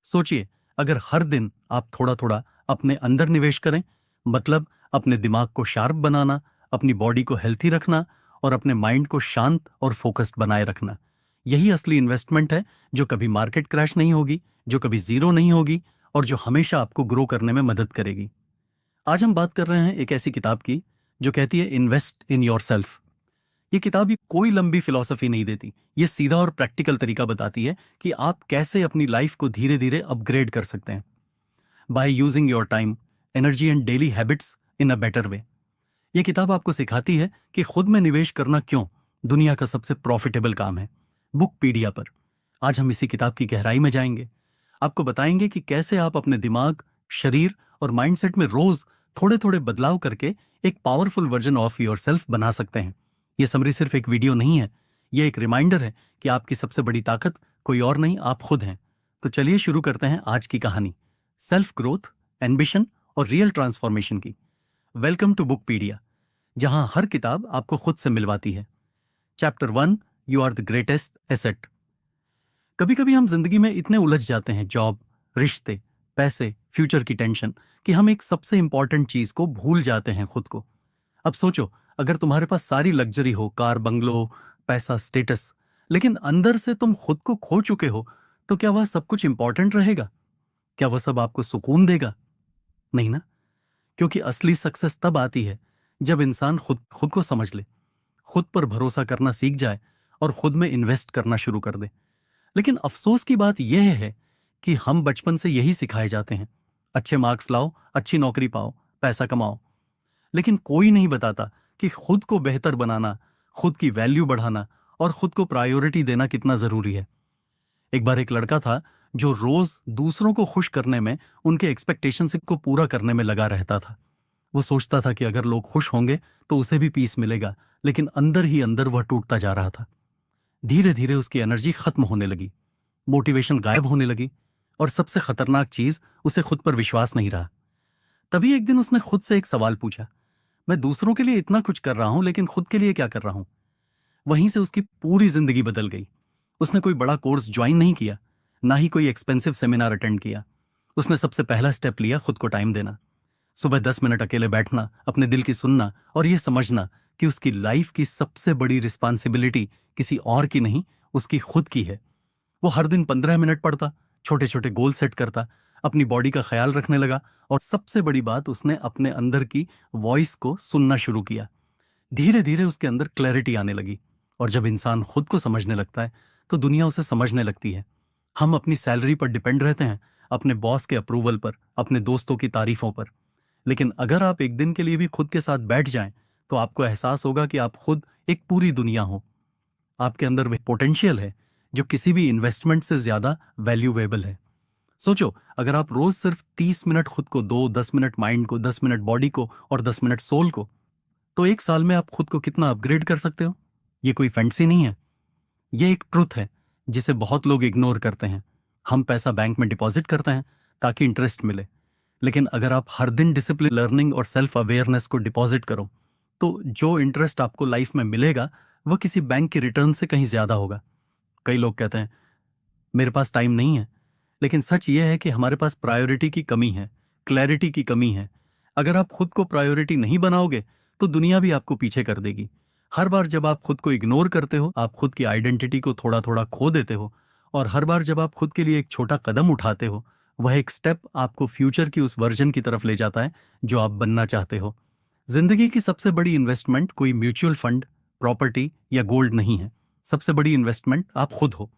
सोचिए, अगर हर दिन आप थोड़ा थोड़ा अपने अंदर निवेश करें, मतलब अपने दिमाग को शार्प बनाना, अपनी बॉडी को हेल्थी रखना और अपने माइंड को शांत और फोकस्ड बनाए रखना, यही असली इन्वेस्टमेंट है जो कभी मार्केट क्रैश नहीं होगी, जो कभी जीरो नहीं होगी और जो हमेशा आपको ग्रो करने में मदद करेगी। आज हम बात कर रहे हैं एक ऐसी किताब की जो कहती है इन्वेस्ट इन योर सेल्फ। ये किताब ये कोई लंबी फिलॉसफी नहीं देती, ये सीधा और प्रैक्टिकल तरीका बताती है कि आप कैसे अपनी लाइफ को धीरे धीरे अपग्रेड कर सकते हैं by using your time, energy and daily habits in a better way. ये किताब आपको सिखाती है कि खुद में निवेश करना क्यों दुनिया का सबसे प्रॉफिटेबल काम है। बुकपीडिया पर आज हम इसी किताब की गहराई में जाएंगे, आपको बताएंगे कि कैसे आप अपने दिमाग, शरीर और माइंडसेट में रोज थोड़े थोड़े बदलाव करके एक powerful version of your self बना सकते हैं। ये समरी सिर्फ एक वीडियो नहीं है, ये एक रिमाइंडर है कि आपकी सबसे बड़ी ताकत कोई और नहीं, आप खुद हैं। तो चलिए शुरू करते हैं आज की कहानी, सेल्फ ग्रोथ, एम्बिशन और रियल ट्रांसफॉर्मेशन की। वेलकम टू बुकपीडिया, जहां हर किताब आपको खुद से मिलवाती है। Chapter 1, you are the greatest asset. कभी कभी हम जिंदगी में इतने उलझ जाते हैं, जॉब, रिश्ते, पैसे, फ्यूचर की टेंशन, कि हम एक सबसे इंपॉर्टेंट चीज को भूल जाते हैं, खुद को। अब सोचो, अगर तुम्हारे पास सारी लग्जरी हो, कार, बंगलो, पैसा, स्टेटस, लेकिन अंदर से तुम खुद को खो चुके हो, तो क्या वह सब कुछ इंपॉर्टेंट रहेगा? क्या वह सब आपको सुकून देगा? नहीं ना। क्योंकि असली सक्सेस तब आती है जब इंसान खुद खुद को समझ ले, खुद पर भरोसा करना सीख जाए और खुद में इन्वेस्ट करना शुरू कर दे। लेकिन अफसोस की बात यह है कि हम बचपन से यही सिखाए जाते हैं, अच्छे मार्क्स लाओ, अच्छी नौकरी पाओ, पैसा कमाओ। लेकिन कोई नहीं बताता कि खुद को बेहतर बनाना, खुद की वैल्यू बढ़ाना और खुद को प्रायोरिटी देना कितना जरूरी है। एक बार एक लड़का था जो रोज दूसरों को खुश करने में, उनके एक्सपेक्टेशंस को पूरा करने में लगा रहता था। वो सोचता था कि अगर लोग खुश होंगे तो उसे भी पीस मिलेगा, लेकिन अंदर ही अंदर वह टूटता जा रहा था। धीरे धीरे उसकी एनर्जी खत्म होने लगी, मोटिवेशन गायब होने लगी और सबसे खतरनाक चीज, उसे खुद पर विश्वास नहीं रहा। तभी एक दिन उसने खुद से एक सवाल पूछा, मैं दूसरों के लिए इतना कुछ कर रहा हूं, लेकिन खुद के लिए क्या कर रहा हूं? वहीं से उसकी पूरी जिंदगी बदल गई। उसने कोई बड़ा कोर्स ज्वाइन नहीं किया, ना ही कोई एक्सपेंसिव सेमिनार अटेंड किया। उसने सबसे पहला स्टेप लिया, खुद को टाइम देना। सुबह 10 मिनट अकेले बैठना, अपने दिल की सुनना और यह समझना कि उसकी लाइफ की सबसे बड़ी रिस्पॉन्सिबिलिटी किसी और की नहीं, उसकी खुद की है। वो हर दिन 15 मिनट पढ़ता, छोटे छोटे गोल सेट करता, अपनी बॉडी का ख्याल रखने लगा और सबसे बड़ी बात, उसने अपने अंदर की वॉइस को सुनना शुरू किया। धीरे धीरे उसके अंदर क्लैरिटी आने लगी। और जब इंसान खुद को समझने लगता है तो दुनिया उसे समझने लगती है। हम अपनी सैलरी पर डिपेंड रहते हैं, अपने बॉस के अप्रूवल पर, अपने दोस्तों की तारीफों पर। लेकिन अगर आप एक दिन के लिए भी खुद के साथ बैठ जाएं, तो आपको एहसास होगा कि आप खुद एक पूरी दुनिया हो। आपके अंदर वह पोटेंशियल है जो किसी भी इन्वेस्टमेंट से ज्यादा वैल्यूएबल है। सोचो, अगर आप रोज सिर्फ 30 मिनट खुद को दो, 10 मिनट माइंड को, 10 मिनट बॉडी को और 10 मिनट सोल को, तो एक साल में आप खुद को कितना अपग्रेड कर सकते हो। ये कोई फैंटेसी नहीं है, ये एक ट्रुथ है जिसे बहुत लोग इग्नोर करते हैं। हम पैसा बैंक में डिपॉजिट करते हैं ताकि इंटरेस्ट मिले, लेकिन अगर आप हर दिन डिसिप्लिन, लर्निंग और सेल्फ अवेयरनेस को डिपॉजिट करो, तो जो इंटरेस्ट आपको लाइफ में मिलेगा वह किसी बैंक की रिटर्न से कहीं ज्यादा होगा। कई लोग कहते हैं मेरे पास टाइम नहीं है, लेकिन सच यह है कि हमारे पास प्रायोरिटी की कमी है, क्लैरिटी की कमी है। अगर आप खुद को प्रायोरिटी नहीं बनाओगे तो दुनिया भी आपको पीछे कर देगी। हर बार जब आप खुद को इग्नोर करते हो, आप खुद की आइडेंटिटी को थोड़ा थोड़ा खो देते हो। और हर बार जब आप खुद के लिए एक छोटा कदम उठाते हो, वह एक स्टेप आपको फ्यूचर की उस वर्जन की तरफ ले जाता है जो आप बनना चाहते हो। जिंदगी की सबसे बड़ी इन्वेस्टमेंट कोई म्यूचुअल फंड, प्रॉपर्टी या गोल्ड नहीं है। सबसे बड़ी इन्वेस्टमेंट आप खुद हो।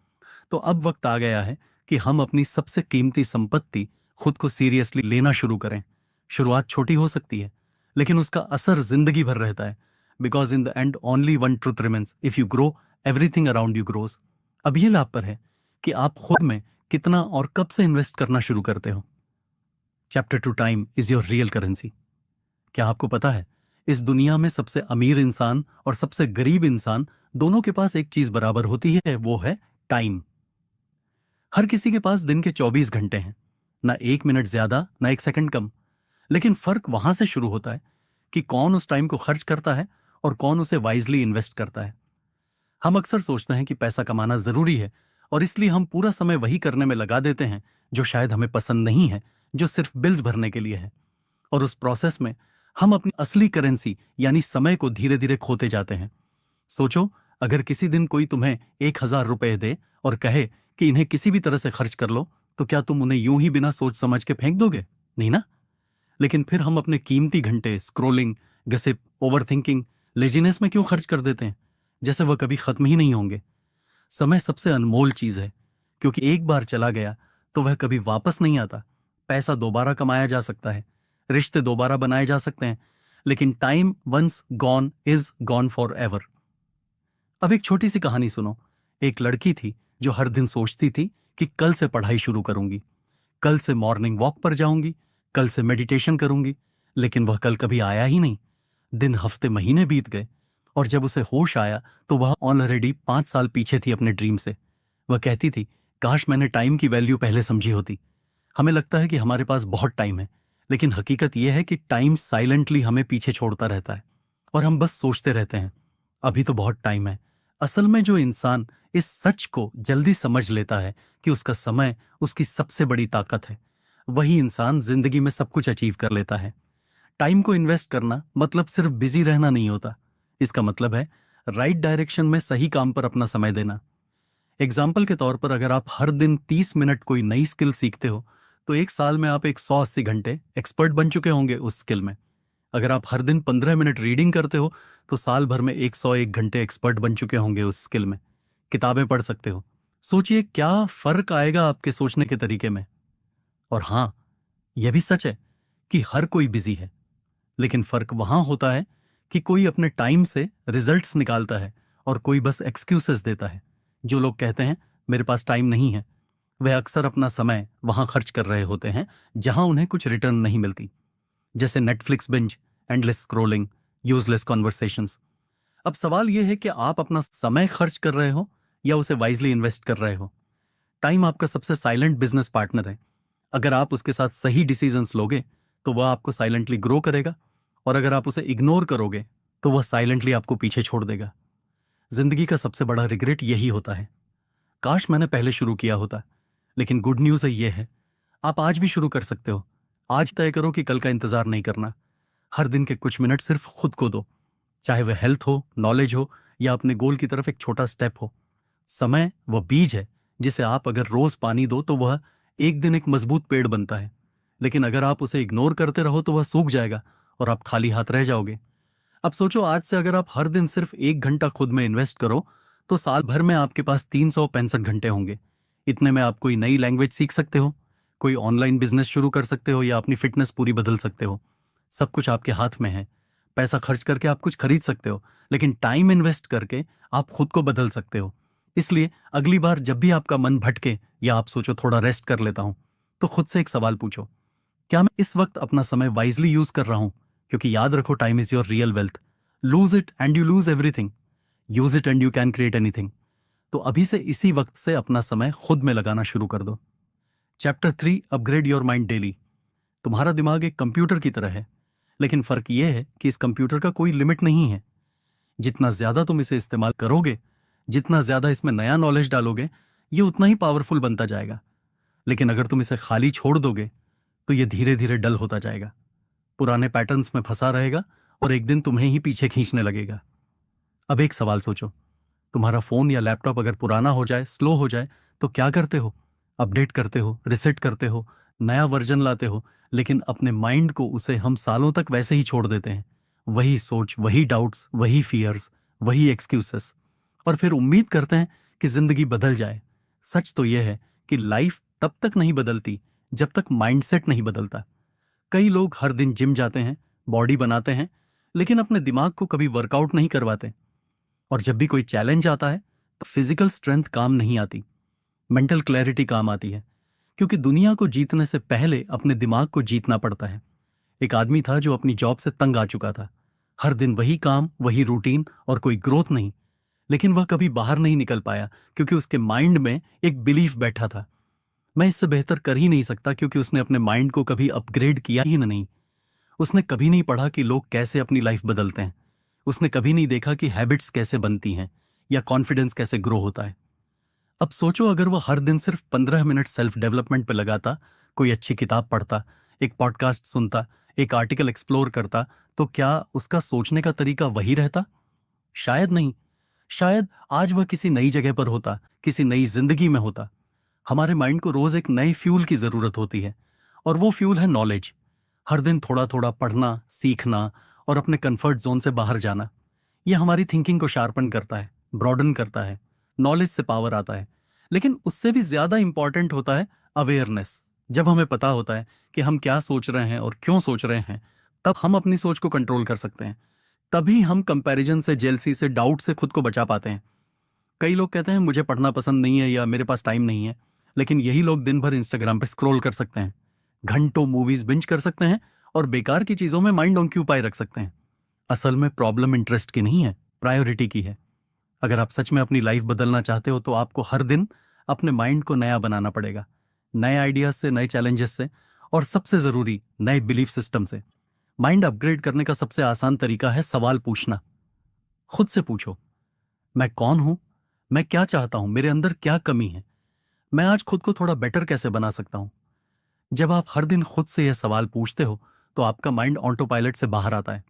तो अब वक्त आ गया है कि हम अपनी सबसे कीमती संपत्ति, खुद को सीरियसली लेना शुरू करें। शुरुआत छोटी हो सकती है, लेकिन उसका असर जिंदगी भर रहता है। Because in the end only one truth remains, if you grow, everything around you grows. अब ये लाभ पर है कि आप खुद में कितना और कब से इन्वेस्ट करना शुरू करते हो। Chapter 2, time is your real currency. क्या आपको पता है, इस दुनिया में सबसे अमीर इंसान और सबसे गरीब इंसान दोनों के पास एक चीज बराबर होती है, वो है टाइम। हर किसी के पास दिन के 24 घंटे हैं, ना 1 मिनट ज्यादा, ना 1 सेकंड कम। लेकिन फर्क वहां से शुरू होता है कि कौन उस टाइम को खर्च करता है और कौन उसे वाइजली इन्वेस्ट करता है। हम अक्सर सोचते हैं कि पैसा कमाना जरूरी है और इसलिए हम पूरा समय वही करने में लगा देते हैं जो शायद हमें पसंद नहीं है, जो सिर्फ बिल्स भरने के लिए है। और उस प्रोसेस में हम अपनी असली करेंसी यानी समय को धीरे धीरे खोते जाते हैं। सोचो, अगर किसी दिन कोई तुम्हें 1,000 रुपए दे और कहे कि इन्हें किसी भी तरह से खर्च कर लो, तो क्या तुम उन्हें यूं ही बिना सोच समझ के फेंक दोगे? नहीं ना। लेकिन फिर हम अपने कीमती घंटे स्क्रोलिंग, गसिप, ओवरथिंकिंग, लेजीनेस में क्यों खर्च कर देते हैं, जैसे वह कभी खत्म ही नहीं होंगे। समय सबसे अनमोल चीज है, क्योंकि एक बार चला गया तो वह कभी वापस नहीं आता। पैसा दोबारा कमाया जा सकता है, रिश्ते दोबारा बनाए जा सकते हैं, लेकिन time once gone is gone for ever. अब एक छोटी सी कहानी सुनो। एक लड़की थी जो हर दिन सोचती थी कि कल से पढ़ाई शुरू करूंगी, कल से मॉर्निंग वॉक पर जाऊंगी, कल से मेडिटेशन करूंगी। लेकिन वह कल कभी आया ही नहीं। दिन, हफ्ते, महीने बीत गए और जब उसे होश आया तो वह ऑलरेडी 5 साल पीछे थी अपने ड्रीम से। वह कहती थी, काश मैंने टाइम की वैल्यू पहले समझी होती। हमें लगता है कि हमारे पास बहुत टाइम है, लेकिन हकीकत यह है कि टाइम साइलेंटली हमें पीछे छोड़ता रहता है और हम बस सोचते रहते हैं अभी तो बहुत टाइम है। असल में जो इंसान इस सच को जल्दी समझ लेता है कि उसका समय उसकी सबसे बड़ी ताकत है, वही इंसान जिंदगी में सब कुछ अचीव कर लेता है। टाइम को इन्वेस्ट करना मतलब सिर्फ बिजी रहना नहीं होता। इसका मतलब है राइट डायरेक्शन में सही काम पर अपना समय देना। एग्जाम्पल के तौर पर, अगर आप हर दिन 30 मिनट कोई नई स्किल सीखते हो तो एक साल में आप 180 घंटे एक्सपर्ट बन चुके होंगे उस स्किल में। अगर आप हर दिन 15 मिनट रीडिंग करते हो तो साल भर में 101 घंटे एक्सपर्ट बन चुके होंगे उस स्किल में। किताबें पढ़ सकते हो। सोचिए क्या फर्क आएगा आपके सोचने के तरीके में। और हाँ, यह भी सच है कि हर कोई बिजी है, लेकिन फर्क वहां होता है कि कोई अपने टाइम से रिजल्ट्स निकालता है और कोई बस एक्सक्यूजेस देता है। जो लोग कहते हैं मेरे पास टाइम नहीं है, वह अक्सर अपना समय वहां खर्च कर रहे होते हैं जहां उन्हें कुछ रिटर्न नहीं मिलती, जैसे Netflix binge, endless scrolling, useless conversations. अब सवाल यह है कि आप अपना समय खर्च कर रहे हो या उसे वाइजली इन्वेस्ट कर रहे हो। टाइम आपका सबसे साइलेंट बिजनेस पार्टनर है। अगर आप उसके साथ सही डिसीजंस लोगे तो वह आपको साइलेंटली ग्रो करेगा, और अगर आप उसे इग्नोर करोगे तो वह साइलेंटली आपको पीछे छोड़ देगा। जिंदगी का सबसे बड़ा रिग्रेट यही होता है, काश मैंने पहले शुरू किया होता। लेकिन गुड न्यूज़ है यह है, आप आज भी शुरू कर सकते हो। आज तय करो कि कल का इंतजार नहीं करना। हर दिन के कुछ मिनट सिर्फ खुद को दो, चाहे वह हेल्थ हो, नॉलेज हो या अपने गोल की तरफ एक छोटा स्टेप हो। समय वह बीज है जिसे आप अगर रोज पानी दो तो वह एक दिन एक मजबूत पेड़ बनता है, लेकिन अगर आप उसे इग्नोर करते रहो तो वह सूख जाएगा और आप खाली हाथ रह जाओगे। अब सोचो, आज से अगर आप हर दिन सिर्फ 1 घंटा खुद में इन्वेस्ट करो तो साल भर में आपके पास 365 घंटे होंगे। इतने में आप कोई नई लैंग्वेज सीख सकते हो, कोई ऑनलाइन बिजनेस शुरू कर सकते हो या अपनी फिटनेस पूरी बदल सकते हो। सब कुछ आपके हाथ में है। पैसा खर्च करके आप कुछ खरीद सकते हो, लेकिन टाइम इन्वेस्ट करके आप खुद को बदल सकते हो। इसलिए अगली बार जब भी आपका मन भटके या आप सोचो थोड़ा रेस्ट कर लेता हूं, तो खुद से एक सवाल पूछो, क्या मैं इस वक्त अपना समय वाइजली यूज कर रहा हूं? क्योंकि याद रखो, time is your real wealth. Lose it and you lose everything, use it and you can create anything. तो अभी से इसी वक्त से अपना समय खुद में लगाना शुरू कर दो। Chapter 3, upgrade your mind daily. तुम्हारा दिमाग एक कंप्यूटर की तरह है, लेकिन फर्क यह है कि इस कंप्यूटर का कोई लिमिट नहीं है। जितना ज्यादा तुम इसे इस्तेमाल करोगे, जितना ज्यादा इसमें नया नॉलेज डालोगे, ये उतना ही पावरफुल बनता जाएगा। लेकिन अगर तुम इसे खाली छोड़ दोगे तो ये धीरे धीरे डल होता जाएगा, पुराने पैटर्न्स में फंसा रहेगा और एक दिन तुम्हें ही पीछे खींचने लगेगा। अब एक सवाल सोचो, तुम्हारा फोन या लैपटॉप अगर पुराना हो जाए, स्लो हो जाए, तो क्या करते हो? अपडेट करते हो, रिसेट करते हो, नया वर्जन लाते हो, लेकिन अपने माइंड को उसे हम सालों तक वैसे ही छोड़ देते हैं। वही सोच, वही डाउट्स, वही फियर्स, वही एक्सक्यूसेस, और फिर उम्मीद करते हैं कि जिंदगी बदल जाए। सच तो यह है कि लाइफ तब तक नहीं बदलती जब तक माइंडसेट नहीं बदलता। कई लोग हर दिन जिम जाते हैं, बॉडी बनाते हैं, लेकिन अपने दिमाग को कभी वर्कआउट नहीं करवाते। और जब भी कोई चैलेंज आता है तो फिजिकल स्ट्रेंथ काम नहीं आती, मेंटल क्लैरिटी काम आती है, क्योंकि दुनिया को जीतने से पहले अपने दिमाग को जीतना पड़ता है। एक आदमी था जो अपनी जॉब से तंग आ चुका था। हर दिन वही काम, वही रूटीन और कोई ग्रोथ नहीं। लेकिन वह कभी बाहर नहीं निकल पाया क्योंकि उसके माइंड में एक बिलीफ बैठा था, मैं इससे बेहतर कर ही नहीं सकता, क्योंकि उसने अपने माइंड को कभी अपग्रेड किया ही नहीं। उसने कभी नहीं पढ़ा कि लोग कैसे अपनी लाइफ बदलते हैं। उसने कभी नहीं देखा कि हैबिट्स कैसे बनती हैं या कॉन्फिडेंस कैसे ग्रो होता है। अब सोचो अगर वो हर दिन सिर्फ 15 मिनट सेल्फ डेवलपमेंट पे लगाता, कोई अच्छी किताब पढ़ता, एक पॉडकास्ट सुनता, एक आर्टिकल एक्सप्लोर करता, तो क्या उसका सोचने का तरीका वही रहता? शायद नहीं। शायद आज वह किसी नई जगह पर होता, किसी नई जिंदगी में होता। हमारे माइंड को रोज एक नए फ्यूल की जरूरत होती है, और वो फ्यूल है नॉलेज। हर दिन थोड़ा थोड़ा पढ़ना, सीखना और अपने कंफर्ट जोन से बाहर जाना। ये हमारी थिंकिंग को शार्पन करता है, ब्रॉडन करता है। नॉलेज से पावर आता है। लेकिन उससे भी ज्यादा इंपॉर्टेंट होता है अवेयरनेस। जब हमें पता होता है कि हम क्या सोच रहे हैं और क्यों सोच रहे हैं, तब हम अपनी सोच को कंट्रोल कर सकते हैं। तभी हम कंपैरिजन से, जेलसी से, डाउट से खुद को बचा पाते हैं। कई लोग कहते हैं मुझे पढ़ना पसंद नहीं है या मेरे पास टाइम नहीं है, लेकिन यही लोग दिन भर इंस्टाग्राम पे स्क्रॉल कर सकते हैं, घंटों मूवीज बिंज कर सकते हैं और बेकार की चीजों में माइंड ऑक्यूपाई रख सकते हैं। असल में प्रॉब्लम इंटरेस्ट की नहीं है, प्रायोरिटी की है। अगर आप सच में अपनी लाइफ बदलना चाहते हो तो आपको हर दिन अपने माइंड को नया बनाना पड़ेगा, नए आइडियाज से, नए चैलेंजेस से, और सबसे जरूरी नए बिलीफ सिस्टम से। माइंड अपग्रेड करने का सबसे आसान तरीका है सवाल पूछना। खुद से पूछो, मैं कौन हूं? मैं क्या चाहता हूं? मेरे अंदर क्या कमी है? मैं आज खुद को थोड़ा बेटर कैसे बना सकता हूं? जब आप हर दिन खुद से यह सवाल पूछते हो तो आपका माइंड ऑटो पायलट से बाहर आता है।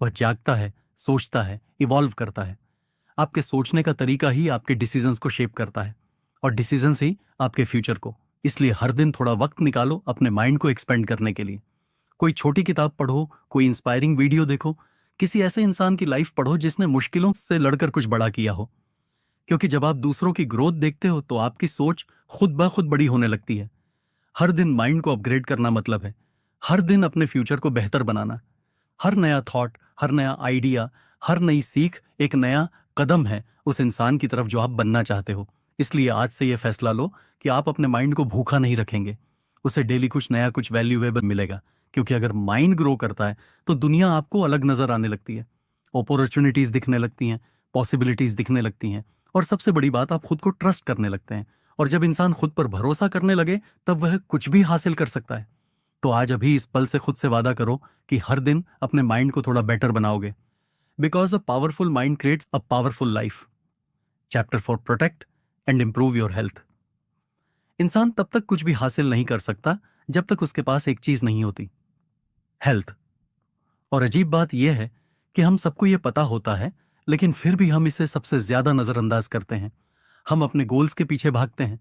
वह जागता है, सोचता है, इवॉल्व करता है। आपके सोचने का तरीका ही आपके डिसीजंस को शेप करता है, और डिसीजंस ही आपके फ्यूचर को। इसलिए हर दिन थोड़ा वक्त निकालो अपने माइंड को एक्सपेंड करने के लिए। कोई छोटी किताब पढ़ो, कोई इंस्पायरिंग वीडियो देखो, किसी ऐसे इंसान की लाइफ पढ़ो जिसने मुश्किलों से लड़कर कुछ बड़ा किया हो। क्योंकि जब आप दूसरों की ग्रोथ देखते हो तो आपकी सोच खुद ब खुद बड़ी होने लगती है। हर दिन माइंड को अपग्रेड करना मतलब है हर दिन अपने फ्यूचर को बेहतर बनाना। हर नया थॉट, हर नया आइडिया, हर नई सीख एक नया कदम है उस इंसान की तरफ जो आप बनना चाहते हो। इसलिए आज से यह फैसला लो कि आप अपने माइंड को भूखा नहीं रखेंगे। उसे डेली कुछ नया, कुछ वैल्यूएबल मिलेगा। क्योंकि अगर माइंड ग्रो करता है तो दुनिया आपको अलग नजर आने लगती है, अपॉर्चुनिटीज दिखने लगती हैं, पॉसिबिलिटीज दिखने लगती हैं, और सबसे बड़ी बात, आप खुद को ट्रस्ट करने लगते हैं। और जब इंसान खुद पर भरोसा करने लगे तब वह कुछ भी हासिल कर सकता है। तो आज अभी इस पल से खुद से वादा करो कि हर दिन अपने माइंड को थोड़ा बेटर बनाओगे। Because a powerful mind creates a powerful life. Chapter for protect and improve your health. इंसान तब तक कुछ भी हासिल नहीं कर सकता जब तक उसके पास एक चीज नहीं होती, हेल्थ। और अजीब बात यह है कि हम सबको यह पता होता है, लेकिन फिर भी हम इसे सबसे ज्यादा नजरअंदाज करते हैं। हम अपने गोल्स के पीछे भागते हैं,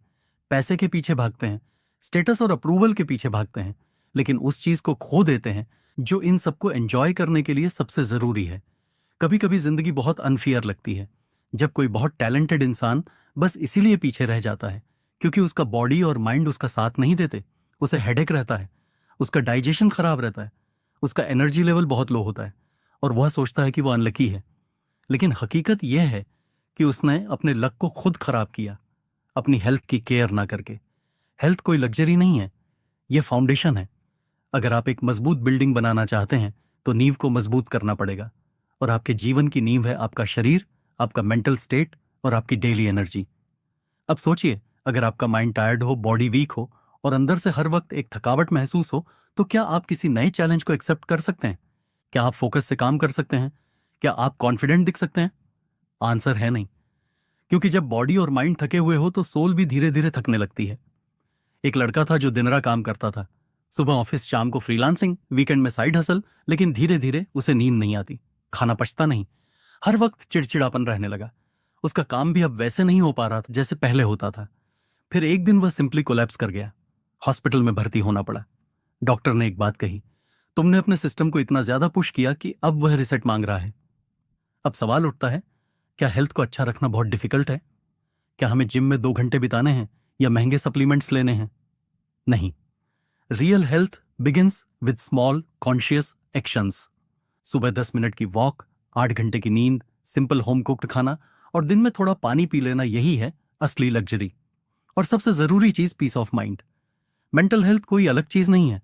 पैसे के पीछे भागते हैं, स्टेटस और अप्रूवल के पीछे भागते हैं, लेकिन उस चीज को खो देते हैं जो इन सबको एंजॉय करने के लिए सबसे जरूरी है। कभी कभी जिंदगी बहुत अनफेयर लगती है, जब कोई बहुत टैलेंटेड इंसान बस इसीलिए पीछे रह जाता है क्योंकि उसका बॉडी और माइंड उसका साथ नहीं देते। उसे हेडेक रहता है, उसका डाइजेशन खराब रहता है, उसका एनर्जी लेवल बहुत लो होता है, और वह सोचता है कि वह अनलकी है। लेकिन हकीकत यह है कि उसने अपने लक को खुद खराब किया, अपनी हेल्थ की केयर ना करके। हेल्थ कोई लग्जरी नहीं है, यह फाउंडेशन है। अगर आप एक मजबूत बिल्डिंग बनाना चाहते हैं तो नींव को मजबूत करना पड़ेगा, और आपके जीवन की नींव है आपका शरीर, आपका मेंटल स्टेट और आपकी डेली एनर्जी। अब सोचिए, अगर आपका माइंड टायर्ड हो, बॉडी वीक हो और अंदर से हर वक्त एक थकावट महसूस हो, तो क्या आप किसी नए चैलेंज को एक्सेप्ट कर सकते हैं? क्या आप फोकस से काम कर सकते हैं? क्या आप कॉन्फिडेंट दिख सकते हैं? आंसर है नहीं। क्योंकि जब बॉडी और माइंड थके हुए हो तो सोल भी धीरे धीरे थकने लगती है। एक लड़का था जो दिन रात काम करता था, सुबह ऑफिस, शाम को फ्रीलांसिंग, वीकेंड में साइड हसल, लेकिन धीरे धीरे उसे नींद नहीं आती, खाना पचता नहीं, हर वक्त चिड़चिड़ापन रहने लगा। उसका काम भी अब वैसे नहीं हो पा रहा था जैसे पहले होता था। फिर एक दिन वह सिंपली कोलैप्स कर गया। हॉस्पिटल में भर्ती होना पड़ा। डॉक्टर ने एक बात कही, तुमने अपने सिस्टम को इतना ज्यादा पुश किया कि अब वह रिसेट मांग रहा है। अब सवाल उठता है, क्या हेल्थ को अच्छा रखना बहुत डिफिकल्ट है? क्या हमें जिम में 2 घंटे बिताने हैं या महंगे सप्लीमेंट्स लेने हैं? नहीं। Real health begins with small conscious actions. सुबह 10 मिनट की वॉक, 8 घंटे की नींद, सिंपल होम कुक्ड खाना और दिन में थोड़ा पानी पी लेना, यही है असली लग्जरी। और सबसे जरूरी चीज, peace of mind. Mental health कोई अलग चीज नहीं है।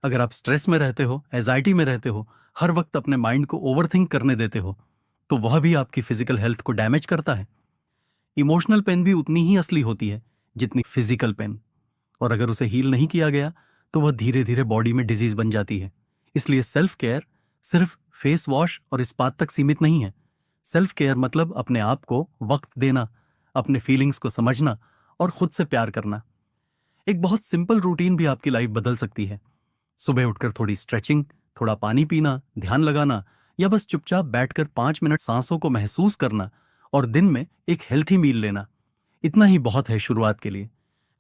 अगर आप स्ट्रेस में रहते हो, एजाइटी में रहते हो, हर वक्त अपने माइंड को ओवरथिंक करने देते हो, तो वह भी आपकी फिजिकल हेल्थ को डैमेज करता है। इमोशनल पेन भी उतनी ही असली होती है जितनी फिजिकल पेन, और अगर उसे हील नहीं किया गया तो वह धीरे धीरे बॉडी में डिजीज बन जाती है। इसलिए सेल्फ केयर सिर्फ फेस वॉश और इस्पात तक सीमित नहीं है। सेल्फ केयर मतलब अपने आप को वक्त देना, अपने फीलिंग्स को समझना और खुद से प्यार करना। एक बहुत सिंपल रूटीन भी आपकी लाइफ बदल सकती है। सुबह उठकर थोड़ी स्ट्रेचिंग, थोड़ा पानी पीना, ध्यान लगाना, या बस चुपचाप बैठकर 5 मिनट सांसों को महसूस करना और दिन में एक हेल्थी मील लेना, इतना ही बहुत है शुरुआत के लिए।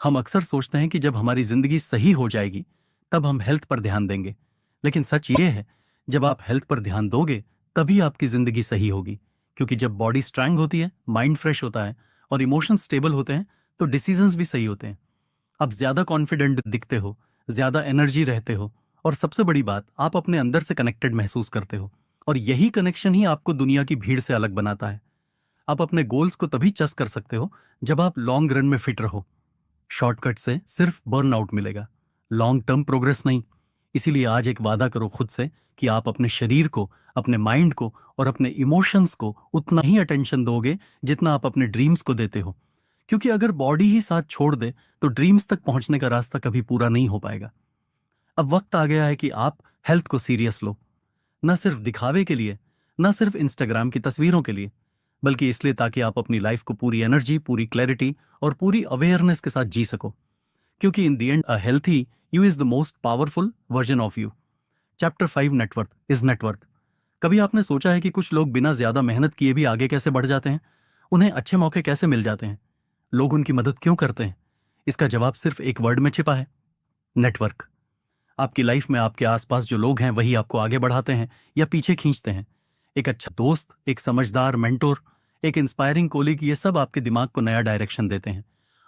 हम अक्सर सोचते हैं कि जब हमारी जिंदगी सही हो जाएगी तब हम हेल्थ पर ध्यान देंगे, लेकिन सच ये है, जब आप हेल्थ पर ध्यान दोगे तभी आपकी जिंदगी सही होगी। क्योंकि जब बॉडी स्ट्रांग होती है, माइंड फ्रेश होता है और इमोशन स्टेबल होते हैं, तो डिसीजंस भी सही होते हैं। आप ज्यादा कॉन्फिडेंट दिखते हो, ज्यादा एनर्जी रहते हो, और सबसे बड़ी बात, आप अपने अंदर से कनेक्टेड महसूस करते हो। और यही कनेक्शन ही आपको दुनिया की भीड़ से अलग बनाता है। आप अपने गोल्स को तभी चस कर सकते हो जब आप लॉन्ग रन में फिट रहो। शॉर्टकट से सिर्फ बर्नआउट मिलेगा, लॉन्ग टर्म प्रोग्रेस नहीं। इसीलिए आज एक वादा करो खुद से कि आप अपने शरीर को, अपने माइंड को और अपने इमोशंस को उतना ही अटेंशन दोगे जितना आप अपने ड्रीम्स को देते हो। क्योंकि अगर बॉडी ही साथ छोड़ दे तो ड्रीम्स तक पहुंचने का रास्ता कभी पूरा नहीं हो पाएगा। अब वक्त आ गया है कि आप हेल्थ को सीरियस लो, न सिर्फ दिखावे के लिए, न सिर्फ इंस्टाग्राम की तस्वीरों के लिए, बल्कि इसलिए ताकि आप अपनी लाइफ को पूरी एनर्जी, पूरी क्लैरिटी और पूरी अवेयरनेस के साथ जी सको। क्योंकि in the end a healthy you is the most powerful version of you. Chapter 5, network is network. कभी आपने सोचा है कि कुछ लोग बिना ज्यादा मेहनत किए भी आगे कैसे बढ़ जाते हैं? उन्हें अच्छे मौके कैसे मिल जाते हैं? लोग उनकी मदद क्यों करते हैं? इसका जवाब सिर्फ एक वर्ड में छिपा है, नेटवर्क। आपकी लाइफ में आपके आसपास जो लोग हैं वही आपको आगे बढ़ाते हैं या पीछे खींचते हैं। एक अच्छा दोस्त, एक समझदार मेंटोर, एक इंस्पायरिंग कोलीग, ये सब आपके दिमाग को नया डायरेक्शन देते हैं।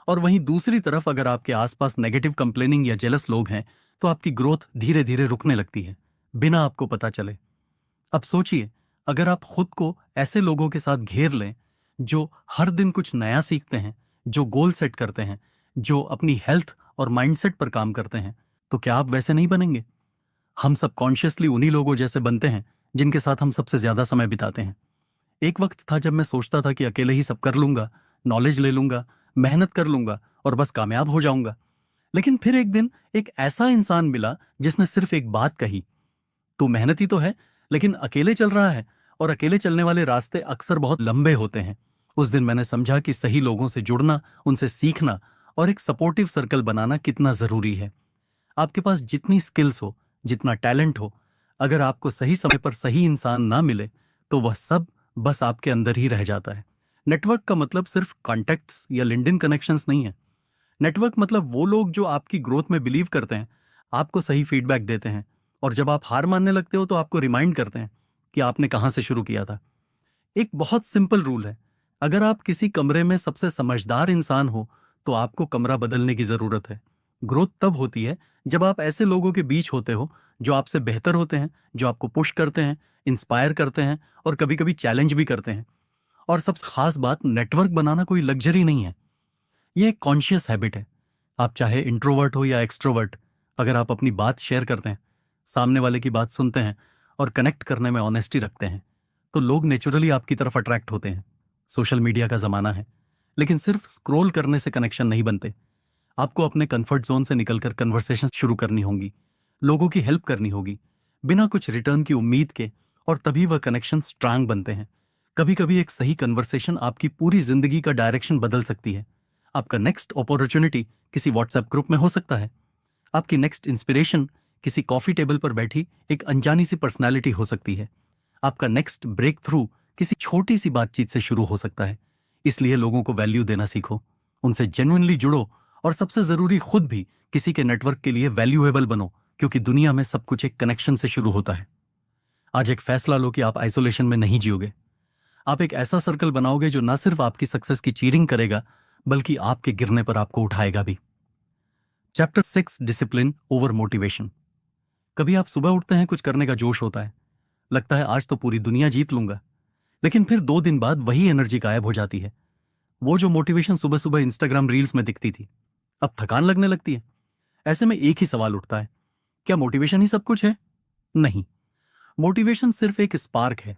और वहीं दूसरी तरफ अगर आपके आसपास नेगेटिव कंप्लेनिंग या जेलस लोग हैं तो आपकी ग्रोथ धीरे धीरे रुकने लगती है, बिना आपको पता चले। अब सोचिए, अगर आप खुद को ऐसे लोगों के साथ घेर लें जो हर दिन कुछ नया सीखते हैं, जो गोल सेट करते हैं, जो अपनी हेल्थ और माइंडसेट पर काम करते हैं, तो क्या आप वैसे नहीं बनेंगे? हम सब कॉन्शियसली उन्हीं लोगों जैसे बनते हैं जिनके साथ हम सबसे ज्यादा समय बिताते हैं। एक वक्त था जब मैं सोचता था कि अकेले ही सब कर लूंगा, नॉलेज ले लूंगा, मेहनत कर लूंगा और बस कामयाब हो जाऊंगा। लेकिन फिर एक दिन एक ऐसा इंसान मिला जिसने सिर्फ एक बात कही, तू मेहनती तो है लेकिन अकेले चल रहा है, और अकेले चलने वाले रास्ते अक्सर बहुत लंबे होते हैं। उस दिन मैंने समझा कि सही लोगों से जुड़ना, उनसे सीखना और एक सपोर्टिव सर्कल बनाना कितना जरूरी है। आपके पास जितनी स्किल्स हो, जितना टैलेंट हो, अगर आपको सही समय पर सही इंसान ना मिले तो वह सब बस आपके अंदर ही रह जाता है। नेटवर्क का मतलब सिर्फ कॉन्टैक्ट्स या लिंक्डइन कनेक्शंस नहीं है। नेटवर्क मतलब वो लोग जो आपकी ग्रोथ में बिलीव करते हैं, आपको सही फीडबैक देते हैं, और जब आप हार मानने लगते हो तो आपको रिमाइंड करते हैं कि आपने कहां से शुरू किया था। एक बहुत सिंपल रूल है, अगर आप किसी कमरे में सबसे समझदार इंसान हो तो आपको कमरा बदलने की जरूरत है। ग्रोथ तब होती है जब आप ऐसे लोगों के बीच होते हो जो आपसे बेहतर होते हैं, जो आपको पुश करते हैं, इंस्पायर करते हैं और कभी कभी चैलेंज भी करते हैं। और सबसे खास बात, नेटवर्क बनाना कोई लग्जरी नहीं है, ये एक कॉन्शियस हैबिट है। आप चाहे इंट्रोवर्ट हो या एक्सट्रोवर्ट, अगर आप अपनी बात शेयर करते हैं, सामने वाले की बात सुनते हैं और कनेक्ट करने में ऑनेस्टी रखते हैं, तो लोग नेचुरली आपकी तरफ अट्रैक्ट होते हैं। सोशल मीडिया का जमाना है, लेकिन सिर्फ स्क्रॉल करने से कनेक्शन नहीं बनते। आपको अपने कंफर्ट जोन से निकलकर कन्वर्सेशन शुरू करनी होंगी, लोगों की हेल्प करनी होगी बिना कुछ रिटर्न की उम्मीद के, और तभी वह कनेक्शन स्ट्रांग बनते हैं। कभी कभी एक सही कन्वर्सेशन आपकी पूरी जिंदगी का डायरेक्शन बदल सकती है। आपका नेक्स्ट अपॉर्चुनिटी किसी व्हाट्सएप ग्रुप में हो सकता है। आपकी नेक्स्ट इंस्पिरेशन किसी कॉफी टेबल पर बैठी एक अनजानी सी पर्सनैलिटी हो सकती है। आपका नेक्स्ट ब्रेक थ्रू किसी छोटी सी बातचीत से शुरू हो सकता है। इसलिए लोगों को वैल्यू देना सीखो, उनसे जेन्युइनली जुड़ो, और सबसे जरूरी, खुद भी किसी के नेटवर्क के लिए वैल्यूएबल बनो, क्योंकि दुनिया में सब कुछ एक कनेक्शन से शुरू होता है। आज एक फैसला लो कि आप आइसोलेशन में नहीं जियोगे। आप एक ऐसा सर्कल बनाओगे जो न सिर्फ आपकी सक्सेस की चीयरिंग करेगा, बल्कि आपके गिरने पर आपको उठाएगा भी। Chapter 6, discipline over motivation. कभी आप सुबह उठते हैं, कुछ करने का जोश होता है, लगता है आज तो पूरी दुनिया जीत लूंगा, लेकिन फिर 2 दिन बाद वही एनर्जी गायब हो जाती है। वो जो मोटिवेशन सुबह सुबह इंस्टाग्राम रील्स में दिखती थी, अब थकान लगने लगती है। ऐसे में एक ही सवाल उठता है, क्या मोटिवेशन ही सब कुछ है? नहीं, मोटिवेशन सिर्फ एक स्पार्क है,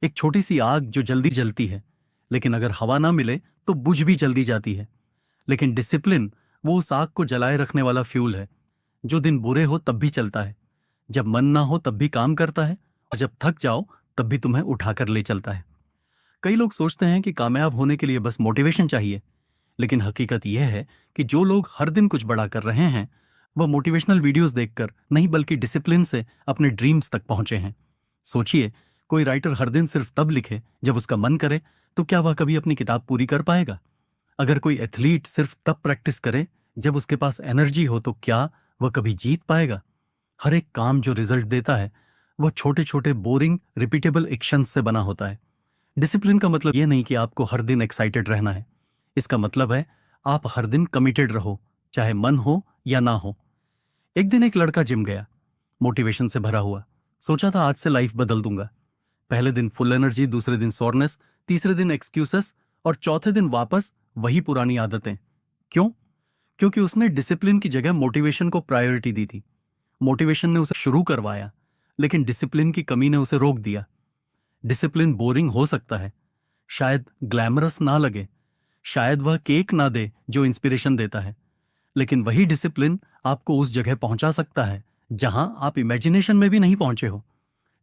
एक छोटी सी आग जो जल्दी जलती है, लेकिन अगर हवा ना मिले तो बुझ भी जल्दी जाती है। लेकिन डिसिप्लिन वो उस आग को जलाए रखने वाला फ्यूल है, जो दिन बुरे हो तब भी चलता है, जब मन ना हो तब भी काम करता है, और जब थक जाओ तब भी तुम्हें उठाकर ले चलता है। कई लोग सोचते हैं कि कामयाब होने के लिए बस मोटिवेशन चाहिए, लेकिन हकीकत यह है कि जो लोग हर दिन कुछ बड़ा कर रहे हैं वह मोटिवेशनल वीडियोस देखकर नहीं बल्कि डिसिप्लिन से अपने ड्रीम्स तक पहुंचे हैं। सोचिए, कोई राइटर हर दिन सिर्फ तब लिखे जब उसका मन करे, तो क्या वह कभी अपनी किताब पूरी कर पाएगा? अगर कोई एथलीट सिर्फ तब प्रैक्टिस करे जब उसके पास एनर्जी हो, तो क्या वह कभी जीत पाएगा? हर एक काम जो रिजल्ट देता है वह छोटे छोटे बोरिंग रिपीटेबल एक्शंस से बना होता है। डिसिप्लिन का मतलब यह नहीं कि आपको हर दिन एक्साइटेड रहना है। इसका मतलब है आप हर दिन कमिटेड रहो, चाहे मन हो या ना हो। एक दिन एक लड़का जिम गया, मोटिवेशन से भरा हुआ। सोचा था आज से लाइफ बदल दूंगा। पहले दिन फुल एनर्जी, दूसरे दिन सोरनेस, तीसरे दिन एक्सक्यूसेस और चौथे दिन वापस वही पुरानी आदतें। क्यों? क्योंकि उसने डिसिप्लिन की जगह मोटिवेशन को प्रायोरिटी दी थी। मोटिवेशन ने उसे शुरू करवाया, लेकिन डिसिप्लिन की कमी ने उसे रोक दिया। डिसिप्लिन बोरिंग हो सकता है, शायद ग्लैमरस ना लगे, शायद वह केक ना दे जो इंस्पिरेशन देता है, लेकिन वही डिसिप्लिन आपको उस जगह पहुंचा सकता है जहां आप इमेजिनेशन में भी नहीं पहुंचे हो।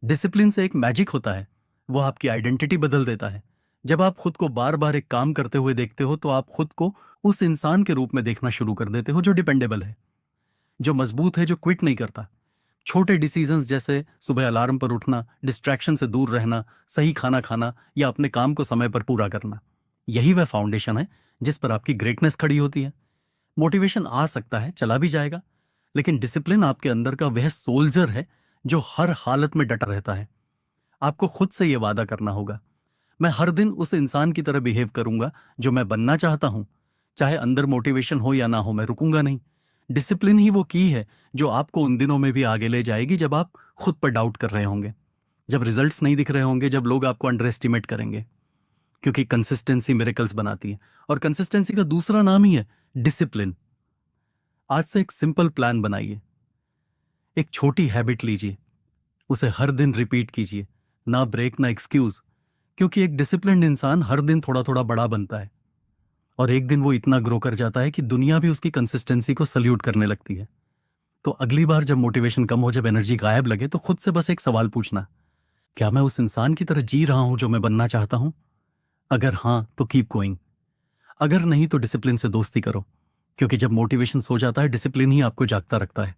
डिसिप्लिन से एक मैजिक होता है, वो आपकी आइडेंटिटी बदल देता है। जब आप खुद को बार बार एक काम करते हुए देखते हो, तो आप खुद को उस इंसान के रूप में देखना शुरू कर देते हो जो डिपेंडेबल है, जो मजबूत है, जो क्विट नहीं करता। छोटे डिसीजंस जैसे सुबह अलार्म पर उठना, डिस्ट्रैक्शन से दूर रहना, सही खाना खाना या अपने काम को समय पर पूरा करना, यही वह फाउंडेशन है जिस पर आपकी ग्रेटनेस खड़ी होती है। मोटिवेशन आ सकता है, चला भी जाएगा, लेकिन डिसिप्लिन आपके अंदर का वह सोल्जर है जो हर हालत में डटा रहता है। आपको खुद से यह वादा करना होगा, मैं हर दिन उस इंसान की तरह बिहेव करूंगा जो मैं बनना चाहता हूं। चाहे अंदर मोटिवेशन हो या ना हो, मैं रुकूंगा नहीं। डिसिप्लिन ही वो की है जो आपको उन दिनों में भी आगे ले जाएगी जब आप खुद पर डाउट कर रहे होंगे, जब रिजल्ट्स नहीं दिख रहे होंगे, जब लोग आपको अंडर एस्टिमेट करेंगे। क्योंकि कंसिस्टेंसी मिरेकल्स बनाती है, और कंसिस्टेंसी का दूसरा नाम ही है डिसिप्लिन। आज से एक सिंपल प्लान बनाइए, एक छोटी हैबिट लीजिए, उसे हर दिन रिपीट कीजिए, ना ब्रेक ना एक्सक्यूज। क्योंकि एक डिसिप्लिन्ड इंसान हर दिन थोड़ा थोड़ा बड़ा बनता है, और एक दिन वो इतना ग्रो कर जाता है कि दुनिया भी उसकी कंसिस्टेंसी को सल्यूट करने लगती है। तो अगली बार जब मोटिवेशन कम हो, जब एनर्जी गायब लगे, तो खुद से बस एक सवाल पूछना, क्या मैं उस इंसान की तरह जी रहा हूं जो मैं बनना चाहता हूं? अगर हां, तो कीप गोइंग। अगर नहीं, तो डिसिप्लिन से दोस्ती करो, क्योंकि जब मोटिवेशन सो जाता है, डिसिप्लिन ही आपको जागता रखता है।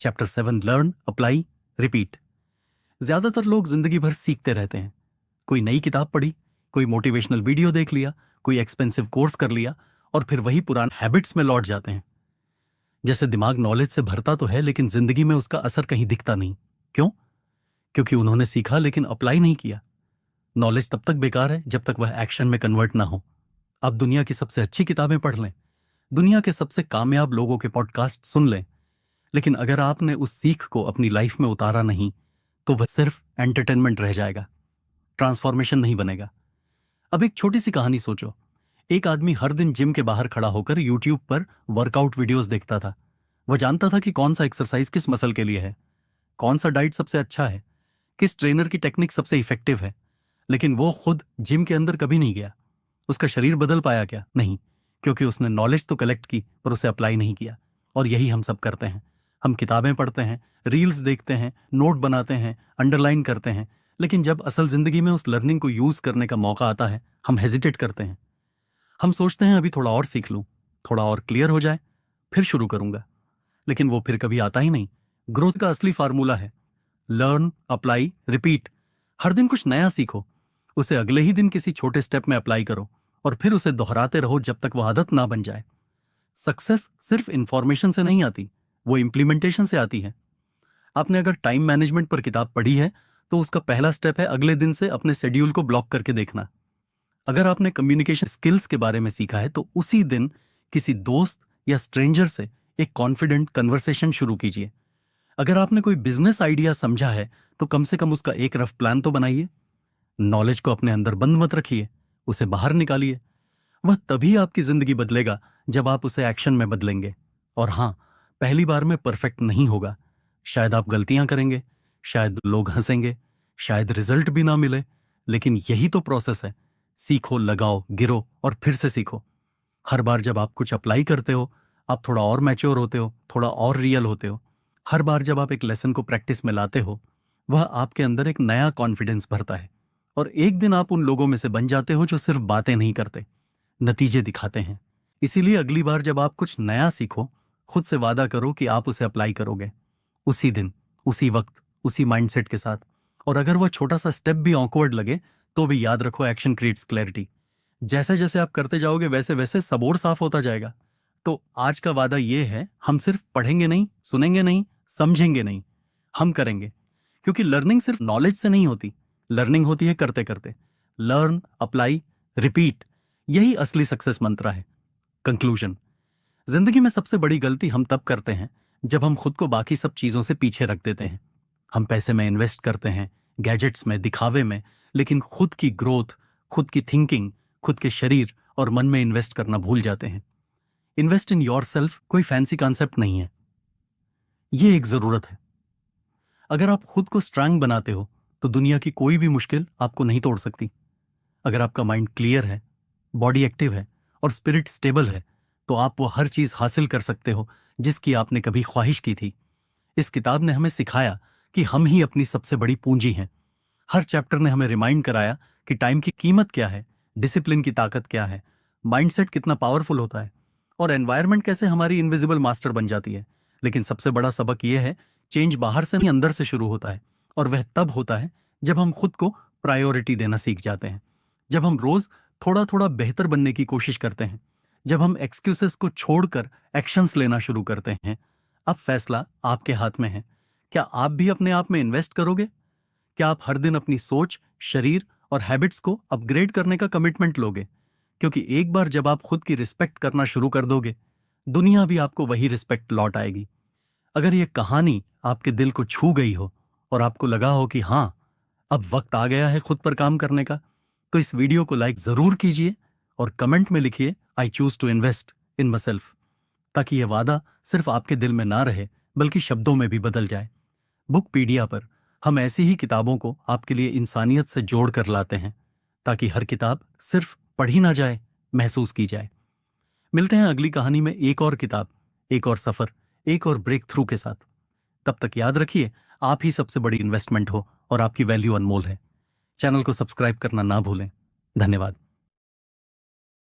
Chapter 7, learn, apply, repeat. ज्यादातर लोग जिंदगी भर सीखते रहते हैं। कोई नई किताब पढ़ी, कोई मोटिवेशनल वीडियो देख लिया, कोई एक्सपेंसिव कोर्स कर लिया, और फिर वही पुराने हैबिट्स में लौट जाते हैं। जैसे दिमाग नॉलेज से भरता तो है, लेकिन जिंदगी में उसका असर कहीं दिखता नहीं। क्यों? क्योंकि उन्होंने सीखा लेकिन अप्लाई नहीं किया। नॉलेज तब तक बेकार है जब तक वह एक्शन में कन्वर्ट ना हो। आप दुनिया की सबसे अच्छी किताबें पढ़ लें, दुनिया के सबसे कामयाब लोगों के पॉडकास्ट सुन लें, लेकिन अगर आपने उस सीख को अपनी लाइफ में उतारा नहीं, तो वह सिर्फ एंटरटेनमेंट रह जाएगा, ट्रांसफॉर्मेशन नहीं बनेगा। अब एक छोटी सी कहानी सोचो। एक आदमी हर दिन जिम के बाहर खड़ा होकर यूट्यूब पर वर्कआउट वीडियोस देखता था। वह जानता था कि कौन सा एक्सरसाइज किस मसल के लिए है, कौन सा डाइट सबसे अच्छा है, किस ट्रेनर की टेक्निक सबसे इफेक्टिव है। लेकिन वो खुद जिम के अंदर कभी नहीं गया। उसका शरीर बदल पाया क्या? नहीं, क्योंकि उसने नॉलेज तो कलेक्ट की पर उसे अप्लाई नहीं किया। और यही हम सब करते हैं। हम किताबें पढ़ते हैं, रील्स देखते हैं, नोट बनाते हैं, अंडरलाइन करते हैं, लेकिन जब असल जिंदगी में उस लर्निंग को यूज करने का मौका आता है, हम हेजिटेट करते हैं। हम सोचते हैं अभी थोड़ा और सीख लूं, थोड़ा और क्लियर हो जाए, फिर शुरू करूंगा। लेकिन वो फिर कभी आता ही नहीं। ग्रोथ का असली फार्मूला है लर्न, अप्लाई, रिपीट। हर दिन कुछ नया सीखो, उसे अगले ही दिन किसी छोटे स्टेप में अप्लाई करो, और फिर उसे दोहराते रहो जब तक वह आदत ना बन जाए। सक्सेस सिर्फ इंफॉर्मेशन से नहीं आती, वो इंप्लीमेंटेशन से आती है। आपने अगर टाइम मैनेजमेंट पर किताब पढ़ी है, तो उसका पहला स्टेप है अगले दिन से अपने शेड्यूल को ब्लॉक करके देखना। अगर आपने कम्युनिकेशन स्किल्स के बारे में सीखा है, तो उसी दिन किसी दोस्त या स्ट्रेंजर से एक कॉन्फिडेंट कन्वर्सेशन शुरू कीजिए। अगर आपने कोई बिजनेस आइडिया समझा है, तो कम से कम उसका एक रफ प्लान तो बनाइए। नॉलेज को अपने अंदर बंद मत रखिए, उसे बाहर निकालिए। वह तभी आपकी जिंदगी बदलेगा जब आप उसे एक्शन में बदलेंगे। और हाँ, पहली बार में परफेक्ट नहीं होगा। शायद आप गलतियां करेंगे, शायद लोग हंसेंगे, शायद रिजल्ट भी ना मिले, लेकिन यही तो प्रोसेस है। सीखो, लगाओ, गिरो और फिर से सीखो। हर बार जब आप कुछ अप्लाई करते हो, आप थोड़ा और मैच्योर होते हो, थोड़ा और रियल होते हो। हर बार जब आप एक लेसन को प्रैक्टिस में लाते हो, वह आपके अंदर एक नया कॉन्फिडेंस भरता है, और एक दिन आप उन लोगों में से बन जाते हो जो सिर्फ बातें नहीं करते, नतीजे दिखाते हैं। इसीलिए अगली बार जब आप कुछ नया सीखो, खुद से वादा करो कि आप उसे अप्लाई करोगे, उसी दिन, उसी वक्त, उसी माइंडसेट के साथ। और अगर वह छोटा सा स्टेप भी ऑकवर्ड लगे तो भी याद रखो, एक्शन क्रिएट्स क्लैरिटी। जैसे जैसे आप करते जाओगे वैसे वैसे सब और साफ होता जाएगा। तो आज का वादा ये है, हम सिर्फ पढ़ेंगे नहीं, सुनेंगे नहीं, समझेंगे नहीं, हम करेंगे। क्योंकि लर्निंग सिर्फ नॉलेज से नहीं होती, लर्निंग होती है करते करते। लर्न, अप्लाई, रिपीट, यही असली सक्सेस मंत्र है। कंक्लूजन, जिंदगी में सबसे बड़ी गलती हम तब करते हैं जब हम खुद को बाकी सब चीजों से पीछे रख देते हैं। हम पैसे में इन्वेस्ट करते हैं, गैजेट्स में, दिखावे में, लेकिन खुद की ग्रोथ, खुद की थिंकिंग, खुद के शरीर और मन में इन्वेस्ट करना भूल जाते हैं। इन्वेस्ट इन योरसेल्फ कोई फैंसी कॉन्सेप्ट नहीं है, ये एक जरूरत है। अगर आप खुद को स्ट्रांग बनाते हो तो दुनिया की कोई भी मुश्किल आपको नहीं तोड़ सकती। अगर आपका माइंड क्लियर है, बॉडी एक्टिव है और स्पिरिट स्टेबल है तो आप वो हर चीज हासिल कर सकते हो जिसकी आपने कभी ख्वाहिश की थी। इस किताब ने हमें सिखाया कि हम ही अपनी सबसे बड़ी पूंजी हैं। हर चैप्टर ने हमें रिमाइंड कराया कि टाइम की कीमत क्या है, डिसिप्लिन की ताकत क्या है, माइंडसेट कितना पावरफुल होता है और एनवायरनमेंट कैसे हमारी इनविजिबल मास्टर बन जाती है। लेकिन सबसे बड़ा सबक यह है, चेंज बाहर से नहीं अंदर से शुरू होता है। और वह तब होता है जब हम खुद को प्रायोरिटी देना सीख जाते हैं, जब हम रोज थोड़ा थोड़ा बेहतर बनने की कोशिश करते हैं, जब हम एक्सक्यूजेस को छोड़कर एक्शंस लेना शुरू करते हैं। अब फैसला आपके हाथ में है। क्या आप भी अपने आप में इन्वेस्ट करोगे? क्या आप हर दिन अपनी सोच, शरीर और हैबिट्स को अपग्रेड करने का कमिटमेंट लोगे? क्योंकि एक बार जब आप खुद की रिस्पेक्ट करना शुरू कर दोगे, दुनिया भी आपको वही रिस्पेक्ट लौट आएगी। अगर ये कहानी आपके दिल को छू गई हो और आपको लगा हो कि हाँ, अब वक्त आ गया है खुद पर काम करने का, तो इस वीडियो को लाइक जरूर कीजिए और कमेंट में लिखिए, I choose to invest in myself, ताकि यह वादा सिर्फ आपके दिल में ना रहे बल्कि शब्दों में भी बदल जाए। बुकपीडिया पर हम ऐसी ही किताबों को आपके लिए इंसानियत से जोड़ कर लाते हैं, ताकि हर किताब सिर्फ पढ़ी ना जाए, महसूस की जाए। मिलते हैं अगली कहानी में एक और किताब, एक और सफर, एक और ब्रेक थ्रू के साथ। तब तक याद रखिए, आप ही सबसे बड़ी इन्वेस्टमेंट हो और आपकी वैल्यू अनमोल है। चैनल को सब्सक्राइब करना ना भूलें। धन्यवाद।